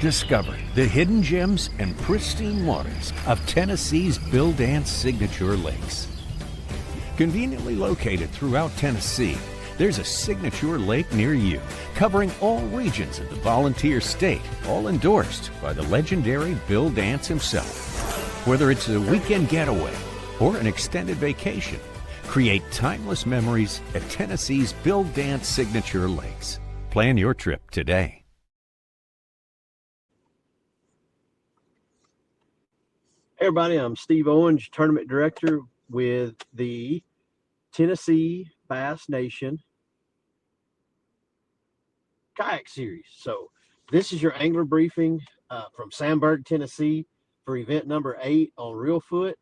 Discover the hidden gems and pristine waters of Tennessee's Bill Dance signature lakes. Conveniently located throughout Tennessee, there's a signature lake near you, covering all regions of the volunteer state, all endorsed by the legendary Bill Dance himself. Whether it's a weekend getaway or an extended vacation, create timeless memories at Tennessee's Bill Dance signature lakes. Plan your trip today. Hey everybody, I'm Steve Owens, Tournament Director with the Tennessee Bass Nation Kayak Series. So this is your angler briefing from Samburg, Tennessee for event number 8 on Reelfoot.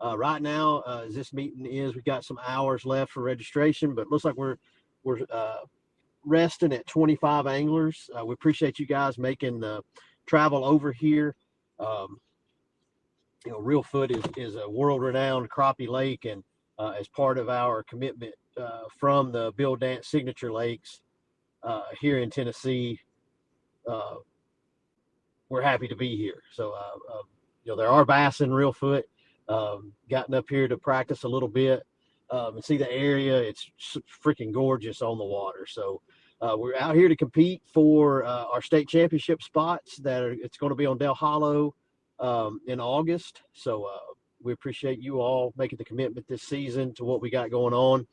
Right now, as this meeting is, we've got some hours left for registration, but it looks like we're resting at 25 anglers. We appreciate you guys making the travel over here. Reelfoot is a world-renowned crappie lake, and as part of our commitment from the Bill Dance signature lakes here in Tennessee, we're happy to be here. So, there are bass in Reelfoot. Gotten up here to practice a little bit and see the area. It's freaking gorgeous on the water. So we're out here to compete for our state championship spots it's going to be on Del Hollow in August. So we appreciate you all making the commitment this season to what we got going on.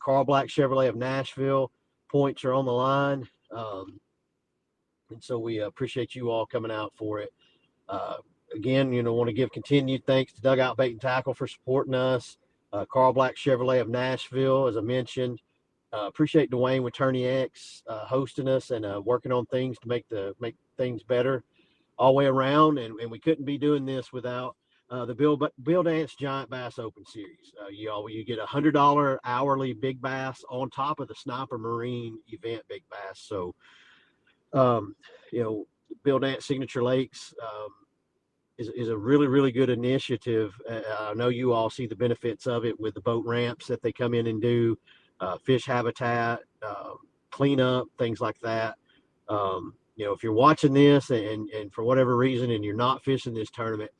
Carl Black Chevrolet of Nashville, points are on the line. And so we appreciate you all coming out for it. Again, want to give continued thanks to Dugout Bait and Tackle for supporting us. Carl Black Chevrolet of Nashville, as I mentioned. Appreciate Dwayne with TNBNKS hosting us and working on things to make things better all the way around. And we couldn't be doing this without the Bill Dance Giant Bass Open Series. You get $100 hourly big bass on top of the Sniper Marine event big bass. So, Bill Dance Signature Lakes is a really, really good initiative. I know you all see the benefits of it with the boat ramps that they come in and do, fish habitat, cleanup, things like that. If you're watching this and for whatever reason and you're not fishing this tournament,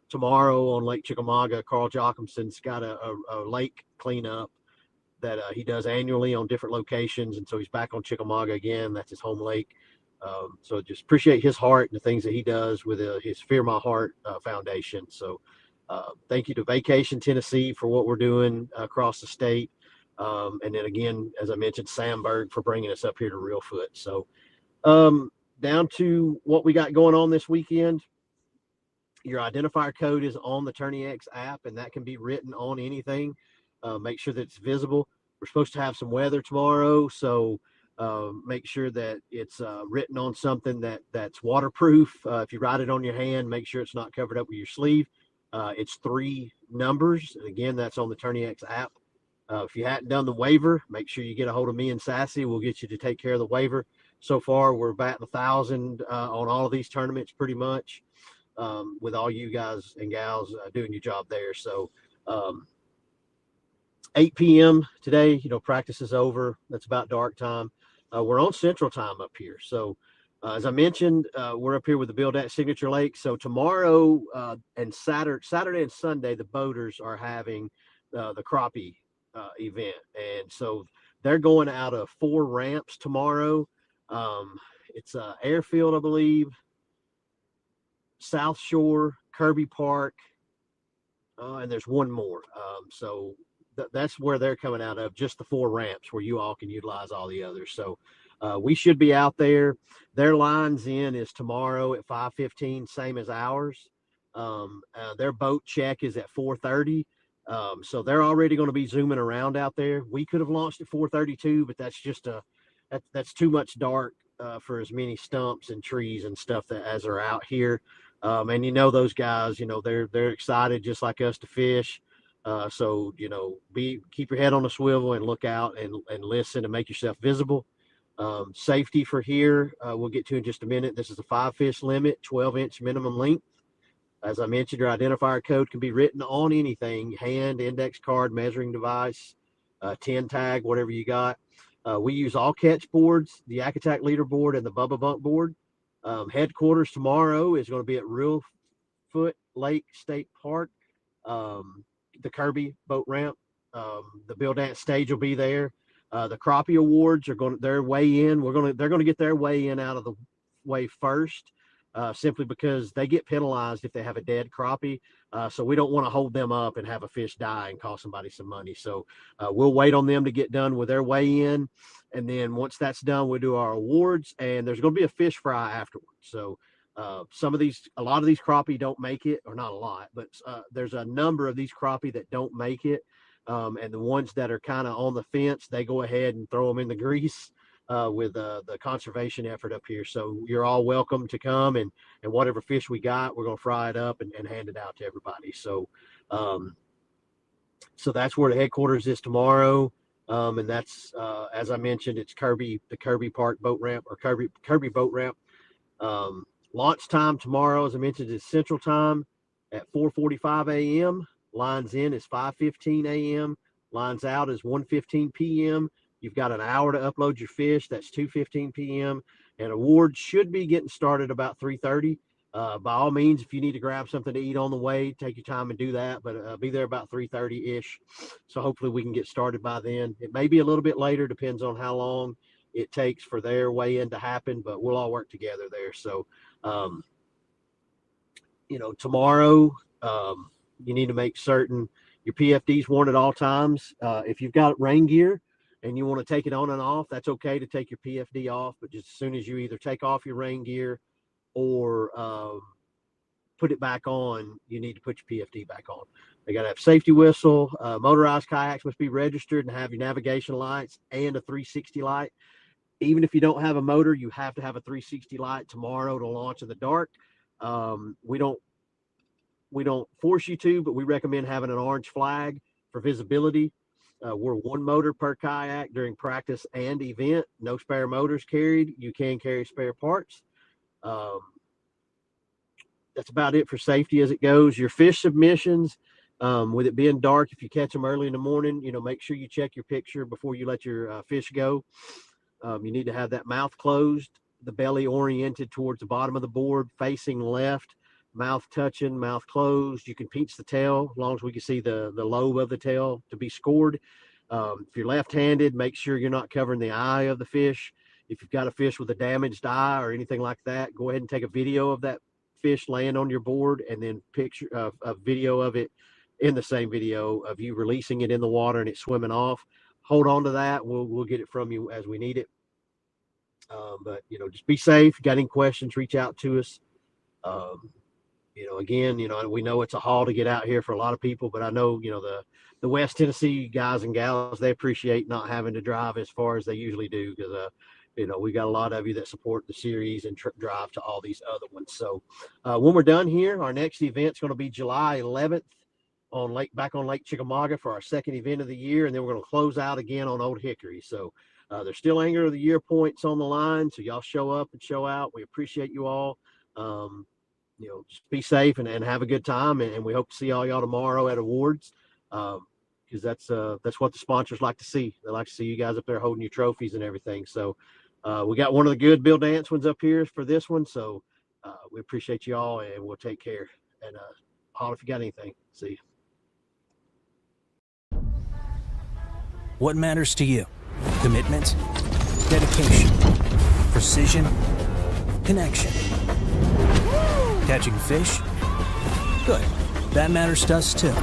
tomorrow on Lake Chickamauga, Carl Jochumson's got a lake cleanup that he does annually on different locations. And so he's back on Chickamauga again. That's his home lake. So just appreciate his heart and the things that he does with his Fear My Heart Foundation. So thank you to Vacation Tennessee for what we're doing across the state. And then again, as I mentioned, Samburg for bringing us up here to Reelfoot. So down to what we got going on this weekend. Your identifier code is on the TNBNKS app, and that can be written on anything. Make sure that it's visible. We're supposed to have some weather tomorrow, so make sure that it's written on something that's waterproof. If you write it on your hand, make sure it's not covered up with your sleeve. It's 3 numbers. And again, that's on the TNBNKS app. If you hadn't done the waiver, make sure you get a hold of me and Sassy. We'll get you to take care of the waiver. So far, we're batting 1,000 on all of these tournaments pretty much, with all you guys and gals doing your job there. So 8 p.m. today, practice is over. That's about dark time. We're on Central Time up here. So as I mentioned, we're up here with the Bill Dance Signature Lake. So tomorrow and Saturday and Sunday, the boaters are having the crappie event. And so they're going out of 4 ramps tomorrow. It's Airfield, I believe, South Shore, Kirby Park, and there's one more. So that's where they're coming out of, just the 4 ramps where you all can utilize all the others. So we should be out there. Their lines in is tomorrow at 5:15, same as ours. Their boat check is at 4:30. So they're already going to be zooming around out there. We could have launched at 4:32, but that's just that's too much dark for as many stumps and trees and stuff as are out here. And those guys, they're excited just like us to fish. So keep your head on a swivel and look out and listen and make yourself visible. Safety for here, we'll get to in just a minute. This is a 5-fish limit, 12-inch minimum length. As I mentioned, your identifier code can be written on anything: hand, index card, measuring device, 10 tag, whatever you got. We use all catch boards, the Yak Attack leaderboard and the Bubba Bunk board. Headquarters tomorrow is going to be at Reelfoot Lake State Park, the Kirby boat ramp. The Bill Dance stage will be there. The crappie awards are going to their weigh in. They're going to get their weigh in out of the way first, simply because they get penalized if they have a dead crappie. So we don't want to hold them up and have a fish die and cost somebody some money. So we'll wait on them to get done with their weigh in. And then once that's done, we'll do our awards, and there's going to be a fish fry afterwards. So a lot of these crappie don't make it, or not a lot, but there's a number of these crappie that don't make it. And the ones that are kind of on the fence, they go ahead and throw them in the grease with the conservation effort up here. So you're all welcome to come, and whatever fish we got, we're going to fry it up and hand it out to everybody. So so that's where the headquarters is tomorrow. And that's, as I mentioned, it's the Kirby Park boat ramp, or Kirby boat ramp. Launch time tomorrow, as I mentioned, is Central Time at 4:45 a.m. Lines in is 5:15 a.m. Lines out is 1:15 p.m. You've got an hour to upload your fish. That's 2:15 p.m. And awards should be getting started about 3:30. By all means, if you need to grab something to eat on the way, take your time and do that. But be there about 3:30-ish. So hopefully we can get started by then. It may be a little bit later, depends on how long it takes for their weigh-in to happen, but we'll all work together there. So, tomorrow, you need to make certain your PFD's worn at all times. If you've got rain gear and you want to take it on and off, that's okay to take your PFD off. But just as soon as you either take off your rain gear or put it back on, you need to put your PFD back on. They got to have safety whistle. Motorized kayaks must be registered and have your navigation lights and a 360 light. Even if you don't have a motor, you have to have a 360 light tomorrow to launch in the dark. We don't force you to, but we recommend having an orange flag for visibility. We're one motor per kayak during practice and event. No spare motors carried. You can carry spare parts. That's about it for safety as it goes. Your fish submissions, with it being dark, if you catch them early in the morning, make sure you check your picture before you let your fish go. You need to have that mouth closed, the belly oriented towards the bottom of the board, facing left, mouth touching, mouth closed. You can pinch the tail as long as we can see the lobe of the tail to be scored. If you're left-handed, make sure you're not covering the eye of the fish. If you've got a fish with a damaged eye or anything like that, go ahead and take a video of that fish laying on your board, and then a video of it in the same video of you releasing it in the water and it swimming off. Hold on to that. We'll get it from you as we need it. But just be safe. Got any questions, reach out to us. Again, we know it's a haul to get out here for a lot of people, but I know, the West Tennessee guys and gals, they appreciate not having to drive as far as they usually do, because, we got a lot of you that support the series and drive to all these other ones. So when we're done here, our next event's going to be July 11th back on Lake Chickamauga for our second event of the year. And then we're going to close out again on Old Hickory. So there's still Angler of the Year points on the line. So y'all show up and show out. We appreciate you all. Just be safe and have a good time. And we hope to see all y'all tomorrow at awards. Because that's what the sponsors like to see. They like to see you guys up there holding your trophies and everything. So we got one of the good Bill Dance ones up here for this one. So we appreciate you all, and we'll take care. And holler if you got anything. See you. What matters to you? Commitment, dedication, precision, connection. Catching fish? Good. That matters to us too.